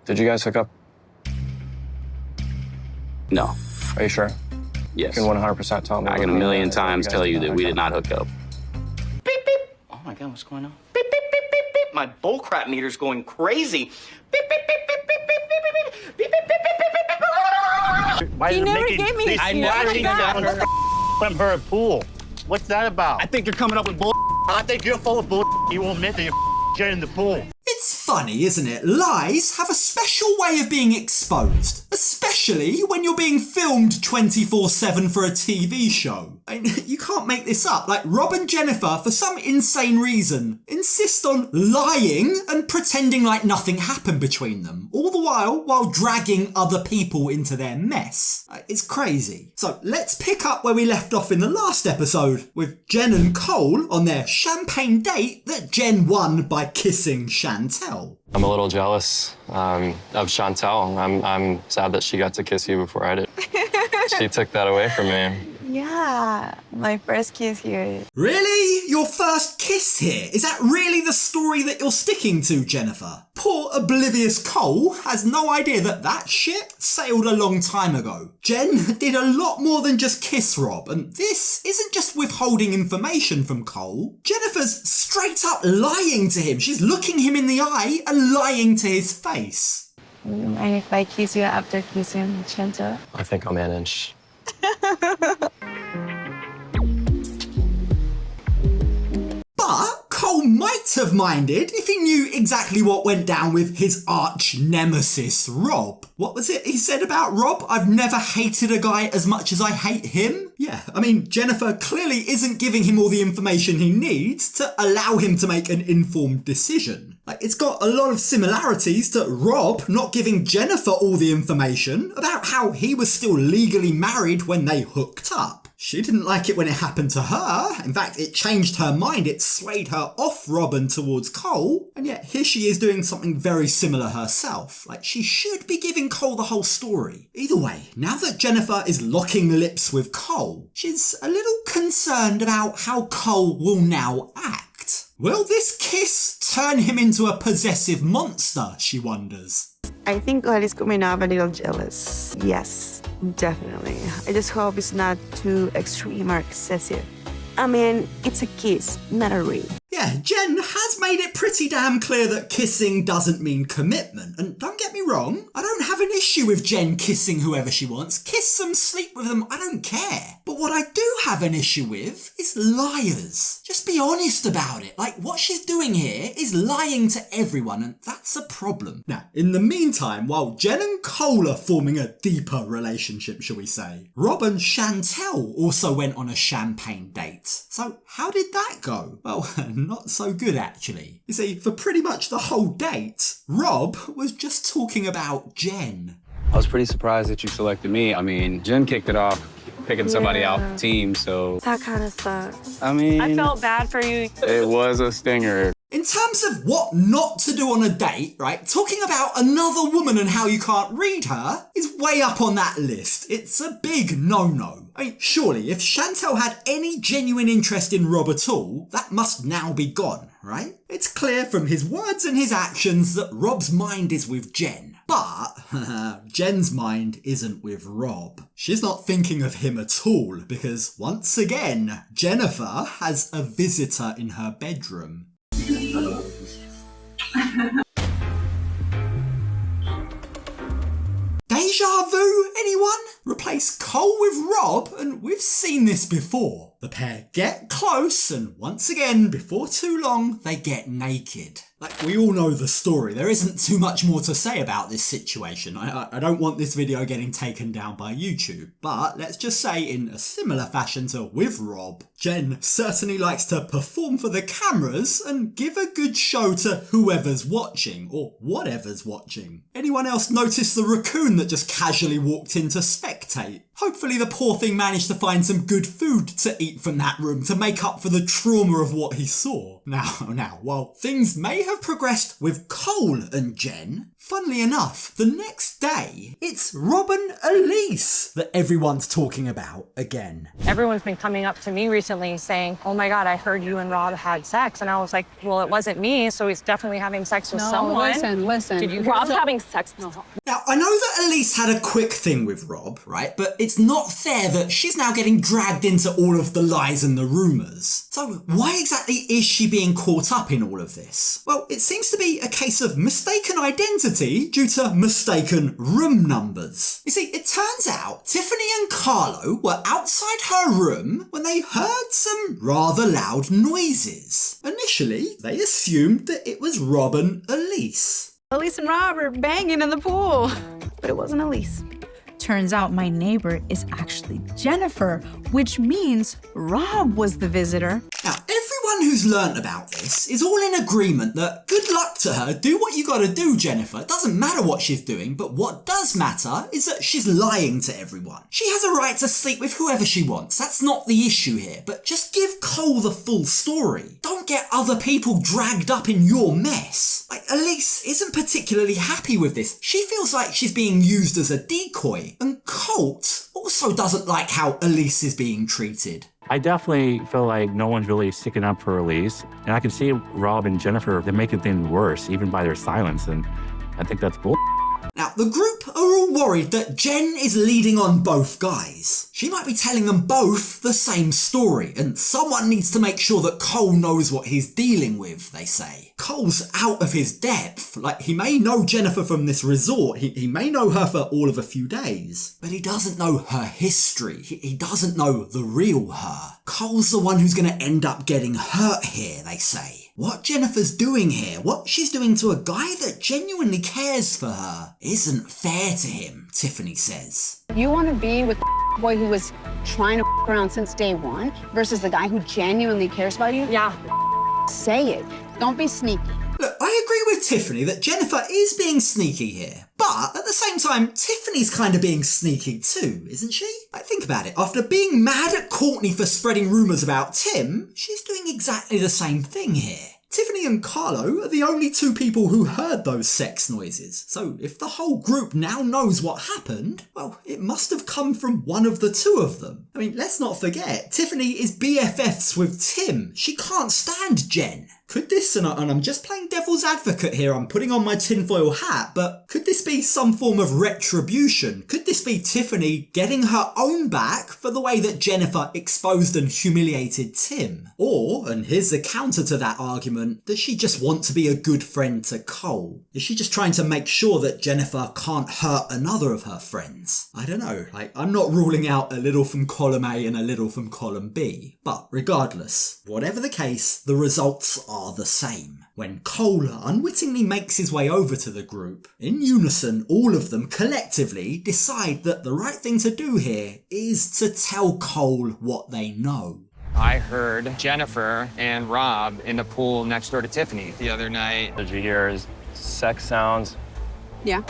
Did you guys hook up? No. Are you sure? Yes. You can 100% tell me. I can a million times tell you that we did not hook up. Beep, beep. Oh my God, what's going on? Beep, beep, beep, beep, beep. My bullcrap meter's going crazy. Beep, beep, beep, beep, beep, beep, beep, beep, beep, beep, beep, beep, beep. Why You never gave me I shit. never Oh my down God. from her pool. What's that about? I think you're coming up with bull. I think you're full of bull. You won't admit that you're shit in the pool. It's funny, isn't it? Lies have a special way of being exposed, especially when you're being filmed 24/7 for a TV show. I mean, you can't make this up. Like, Rob and Jennifer, for some insane reason, insist on lying and pretending like nothing happened between them, all the while dragging other people into their mess. It's crazy. So let's pick up where we left off in the last episode, with Jen and Cole on their champagne date that Jen won by kissing Chantel. I'm a little jealous of Chantel. I'm sad that she got to kiss you before I did. She took that away from me. Yeah, my first kiss here. Really? Your first kiss here? Is that really the story that you're sticking to, Jennifer? Poor oblivious Cole has no idea that that shit sailed a long time ago. Jen did a lot more than just kiss Rob, and this isn't just withholding information from Cole. Jennifer's straight up lying to him. She's looking him in the eye and lying to his face. Would you mind if I kiss you after kissing Chantal? I think I'll manage. But Cole might have minded if he knew exactly what went down with his arch nemesis, Rob. What was it he said about Rob? I've never hated a guy as much as I hate him. Yeah, I mean, Jennifer clearly isn't giving him all the information he needs to allow him to make an informed decision. Like, it's got a lot of similarities to Rob not giving Jennifer all the information about how he was still legally married when they hooked up. She didn't like it when it happened to her. In fact, it changed her mind. It swayed her off Rob and towards Cole. And yet here she is doing something very similar herself. Like, she should be giving Cole the whole story. Either way, now that Jennifer is locking lips with Cole, she's a little concerned about how Cole will now act. Will this kiss turn him into a possessive monster, she wonders. I think God is coming up a little jealous. Yes, definitely. I just hope it's not too extreme or excessive. I mean, it's a kiss, not a ring. Yeah, Jen has made it pretty damn clear that kissing doesn't mean commitment. And don't get me wrong, I don't have an issue with Jen kissing whoever she wants. Kiss them, sleep with them, I don't care. But what I do have an issue with is liars. Just be honest about it. Like, what she's doing here is lying to everyone, and that's a problem. Now, in the meantime, while Jen and Cole are forming a deeper relationship, shall we say, Rob and Chantel also went on a champagne date. So how did that go? Well, not so good actually. You see, for pretty much the whole date, Rob was just talking about Jen. I was pretty surprised that you selected me. I mean, Jen kicked it off, picking somebody out the team, so... That kind of sucks. I mean... I felt bad for you. It was a stinger. In terms of what not to do on a date, right, talking about another woman and how you can't read her is way up on that list. It's a big no-no. I mean, surely, if Chantel had any genuine interest in Rob at all, that must now be gone, right? It's clear from his words and his actions that Rob's mind is with Jen. But Jen's mind isn't with Rob. She's not thinking of him at all because, once again, Jennifer has a visitor in her bedroom. Deja vu, anyone? Replace Cole with Rob, and we've seen this before. The pair get close, and once again, before too long, they get naked. Like, we all know the story. There isn't too much more to say about this situation. I don't want this video getting taken down by YouTube, but let's just say in a similar fashion to with Rob, Jen certainly likes to perform for the cameras and give a good show to whoever's watching, or whatever's watching. Anyone else notice the raccoon that just casually walked in to spectate? Hopefully the poor thing managed to find some good food to eat from that room to make up for the trauma of what he saw. Now, while things may have progressed with Cole and Jen, funnily enough, the next day, it's Rob and Elise that everyone's talking about again. Everyone's been coming up to me recently saying, oh my God, I heard you and Rob had sex. And I was like, well, it wasn't me, so he's definitely having sex with someone. Listen. Did you Rob's having sex with someone. Now, I know that Elise had a quick thing with Rob, right? But it's not fair that she's now getting dragged into all of the lies and the rumours. So why exactly is she being caught up in all of this? Well, it seems to be a case of mistaken identity due to mistaken room numbers. You see, it turns out Tiffany and Carlo were outside her room when they heard some rather loud noises. Initially, they assumed that it was Rob and Elise. Elise and Rob are banging in the pool. But it wasn't Elise. Turns out my neighbor is actually Jennifer, which means Rob was the visitor. Now, everyone who's learnt about this is all in agreement that good luck to her, do what you gotta do, Jennifer. It doesn't matter what she's doing, but what does matter is that she's lying to everyone. She has a right to sleep with whoever she wants, that's not the issue here, but just give Cole the full story. Don't get other people dragged up in your mess. Like, Elise isn't particularly happy with this. She feels like she's being used as a decoy. And Colt also doesn't like how Elise is being treated. I definitely feel like no one's really sticking up for Elise. And I can see Rob and Jennifer, they're making things worse, even by their silence. And I think that's bull. Now, the group are all worried that Jen is leading on both guys. She might be telling them both the same story, and someone needs to make sure that Cole knows what he's dealing with, they say. Cole's out of his depth. Like, he may know Jennifer from this resort, he may know her for all of a few days, but he doesn't know her history. He doesn't know the real her. Cole's the one who's gonna end up getting hurt here, they say. What Jennifer's doing here, what she's doing to a guy that genuinely cares for her, isn't fair to him, Tiffany says. You want to be with the boy who was trying to around since day one versus the guy who genuinely cares about you? Yeah. Say it. Don't be sneaky. Look, I agree with Tiffany that Jennifer is being sneaky here, but at the same time, Tiffany's kind of being sneaky too, isn't she? Like, think about it. After being mad at Courtney for spreading rumours about Tim, she's doing exactly the same thing here. Tiffany and Carlo are the only two people who heard those sex noises, so if the whole group now knows what happened, well, it must have come from one of the two of them. I mean, let's not forget, Tiffany is BFFs with Tim. She can't stand Jen. Could this, and I'm just playing devil's advocate here, I'm putting on my tinfoil hat, but could this be some form of retribution? Could this be Tiffany getting her own back for the way that Jennifer exposed and humiliated Tim? Or, and here's the counter to that argument, does she just want to be a good friend to Cole? Is she just trying to make sure that Jennifer can't hurt another of her friends? I don't know, like, I'm not ruling out a little from column A and a little from column B, but regardless, whatever the case, the results are the same. When Cole unwittingly makes his way over to the group, in unison, all of them collectively decide that the right thing to do here is to tell Cole what they know. I heard Jennifer and Rob in the pool next door to Tiffany the other night. Did you hear sex sounds? Yeah.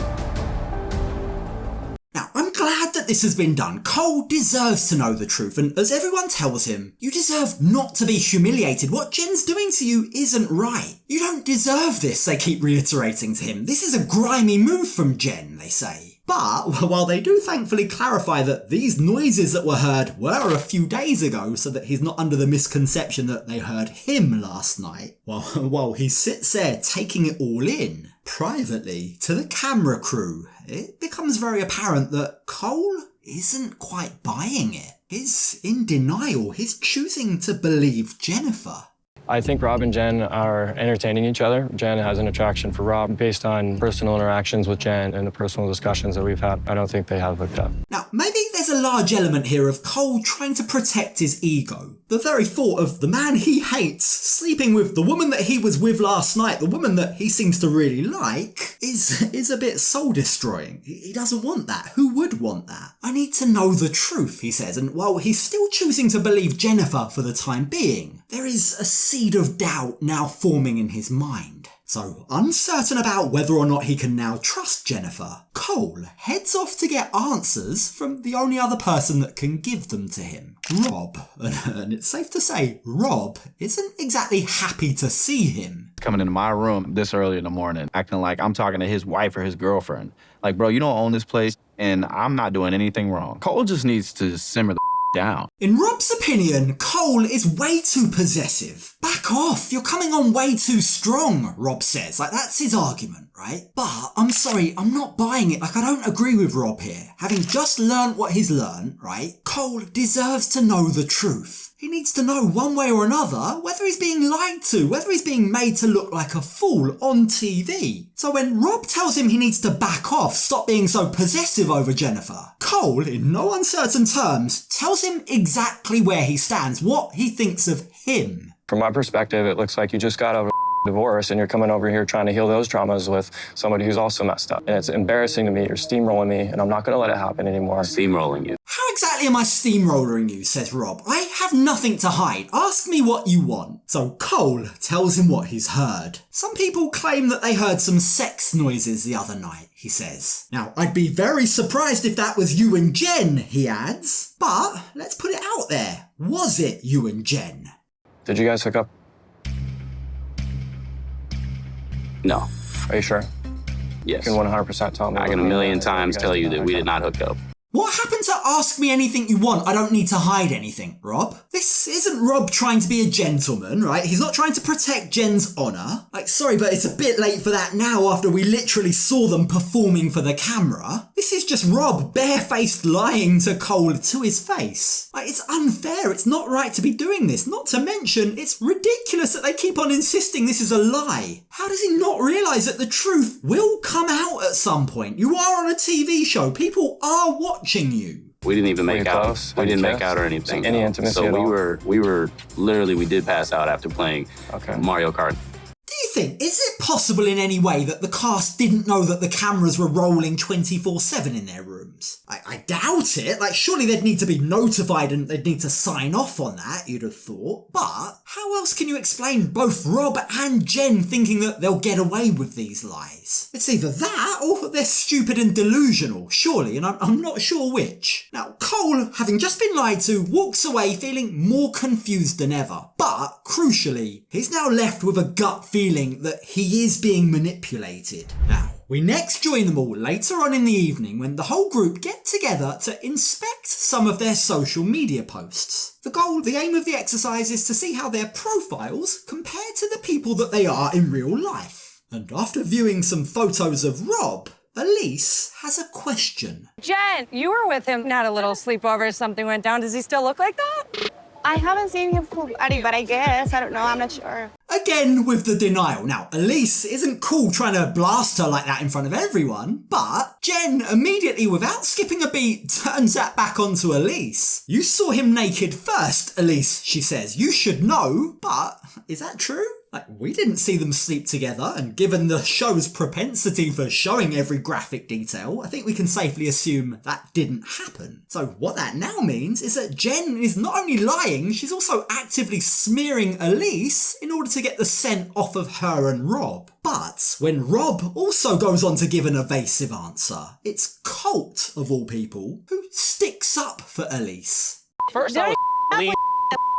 Now, I'm glad that this has been done. Cole deserves to know the truth, and as everyone tells him, you deserve not to be humiliated. What Jen's doing to you isn't right. You don't deserve this, they keep reiterating to him. This is a grimy move from Jen, they say. But while they do thankfully clarify that these noises that were heard were a few days ago, so that he's not under the misconception that they heard him last night, while he sits there taking it all in, privately, to the camera crew, it becomes very apparent that Cole isn't quite buying it. He's in denial. He's choosing to believe Jennifer. I think Rob and Jen are entertaining each other. Jen has an attraction for Rob based on personal interactions with Jen and the personal discussions that we've had. I don't think they have hooked up. Now, maybe there's a large element here of Cole trying to protect his ego. The very thought of the man he hates sleeping with the woman that he was with last night, the woman that he seems to really like, is a bit soul-destroying. He doesn't want that. Who would want that? I need to know the truth, he says, and while he's still choosing to believe Jennifer for the time being, there is a seed of doubt now forming in his mind. So, uncertain about whether or not he can now trust Jennifer, Cole heads off to get answers from the only other person that can give them to him, Rob. And it's safe to say, Rob isn't exactly happy to see him. Coming into my room this early in the morning, acting like I'm talking to his wife or his girlfriend. Like, bro, you don't own this place, and I'm not doing anything wrong. Cole just needs to simmer the down. In Rob's opinion, Cole is way too possessive. Back off, you're coming on way too strong, Rob says. Like, that's his argument, right? But I'm sorry, I'm not buying it. Like, I don't agree with Rob here. Having just learned what he's learned, right? Cole deserves to know the truth. He needs to know one way or another whether he's being lied to, whether he's being made to look like a fool on TV. So when Rob tells him he needs to back off, stop being so possessive over Jennifer, Cole, in no uncertain terms, tells him exactly where he stands, what he thinks of him. From my perspective, it looks like you just got out of a divorce and you're coming over here trying to heal those traumas with somebody who's also messed up. And it's embarrassing to me. You're steamrolling me, and I'm not going to let it happen anymore. Steamrolling you. How exactly am I steamrolling you, says Rob. I have nothing to hide. Ask me what you want. So Cole tells him what he's heard. Some people claim that they heard some sex noises the other night, he says. Now, I'd be very surprised if that was you and Jen, he adds. But let's put it out there. Was it you and Jen? Did you guys hook up? No. Are you sure? Yes. You can 100% tell me. I can a million times tell you that we did not hook up. What happened to ask me anything you want? I don't need to hide anything, Rob. This isn't Rob trying to be a gentleman, right? He's not trying to protect Jen's honour. Like, sorry, but it's a bit late for that now after we literally saw them performing for the camera. This is just Rob barefaced lying to Cole to his face. Like, it's unfair. It's not right to be doing this. Not to mention, it's ridiculous that they keep on insisting this is a lie. How does he not realise that the truth will come out at some point? You are on a TV show. People are watching you. We didn't even make out. Close? We didn't make out or anything. Any intimacy so at all? we were literally, we did pass out after playing Mario Kart. Do you think, is it possible in any way that the cast didn't know that the cameras were rolling 24/7 in their rooms? I doubt it. Like, surely they'd need to be notified and they'd need to sign off on that, you'd have thought. But how else can you explain both Rob and Jen thinking that they'll get away with these lies? It's either that or they're stupid and delusional, surely, and I'm not sure which. Now, Cole, having just been lied to, walks away feeling more confused than ever. But, crucially, he's now left with a gut feeling that he is being manipulated. Now, we next join them all later on in the evening when the whole group get together to inspect some of their social media posts. The aim of the exercise is to see how their profiles compare to the people that they are in real life. And after viewing some photos of Rob, Elise has a question. Jen, you were with him, had a little sleepover, something went down. Does he still look like that? I haven't seen him full body, but I guess. I don't know. I'm not sure. Again with the denial. Now, Elise isn't cool trying to blast her like that in front of everyone, but Jen immediately, without skipping a beat, turns that back onto Elise. You saw him naked first, Elise, she says. You should know, but is that true? Like, we didn't see them sleep together, and given the show's propensity for showing every graphic detail, I think we can safely assume that didn't happen. So what that now means is that Jen is not only lying, she's also actively smearing Elise in order to get the scent off of her and Rob. But when Rob also goes on to give an evasive answer, it's Colt, of all people, who sticks up for Elise. First, I was leave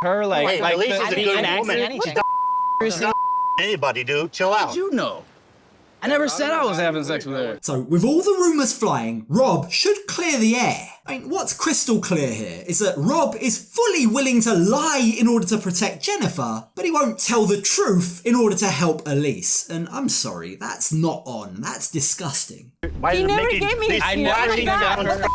her like Elise is a good woman. accident. She's not anybody, dude. Chill out. You know. I never said I was having sex with her. So with all the rumours flying, Rob should clear the air. I mean, what's crystal clear here is that Rob is fully willing to lie in order to protect Jennifer, but he won't tell the truth in order to help Elise. And I'm sorry, that's not on. That's disgusting. Why He never gave me I never down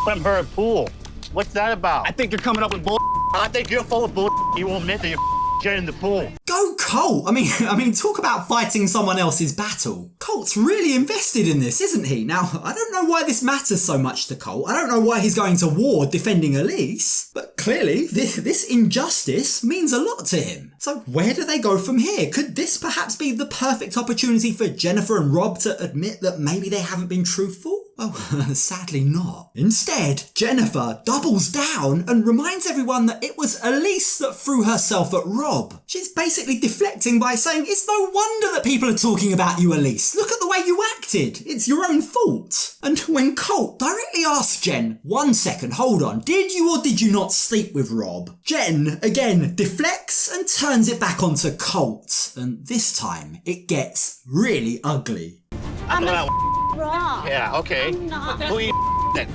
from her pool. What's that about? I think you're coming up with bull. I think you're full of bull. You won't admit that you're Jen in the pool. Go Colt! I mean, talk about fighting someone else's battle. Colt's really invested in this, isn't he? Now, I don't know why this matters so much to Colt. I don't know why he's going to war defending Elise, but clearly this injustice means a lot to him. So where do they go from here? Could this perhaps be the perfect opportunity for Jennifer and Rob to admit that maybe they haven't been truthful? Oh, sadly not. Instead, Jennifer doubles down and reminds everyone that it was Elise that threw herself at Rob. She's basically deflecting by saying, it's no wonder that people are talking about you, Elise. Look at the way you acted. It's your own fault. And when Colt directly asks Jen, 1 second, hold on, did you or did you not sleep with Rob? Jen, again, deflects and turns it back onto Colt. And this time, it gets really ugly. I'm not Rob. Yeah, okay. I'm not. Who are you then?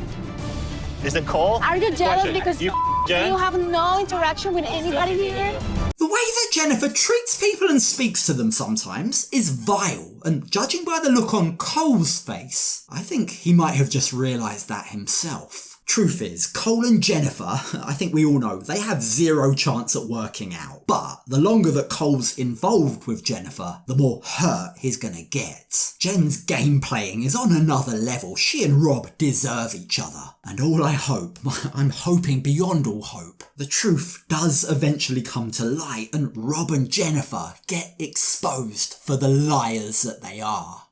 Is it Cole? Are you jealous Question. because You you have no interaction with anybody here? The way that Jennifer treats people and speaks to them sometimes is vile, and judging by the look on Cole's face, I think he might have just realised that himself. Truth is, Cole and Jennifer, I think we all know, they have zero chance at working out. But the longer that Cole's involved with Jennifer, the more hurt he's gonna get. Jen's game playing is on another level. She and Rob deserve each other. And all I hope, I'm hoping beyond all hope, the truth does eventually come to light and Rob and Jennifer get exposed for the liars that they are.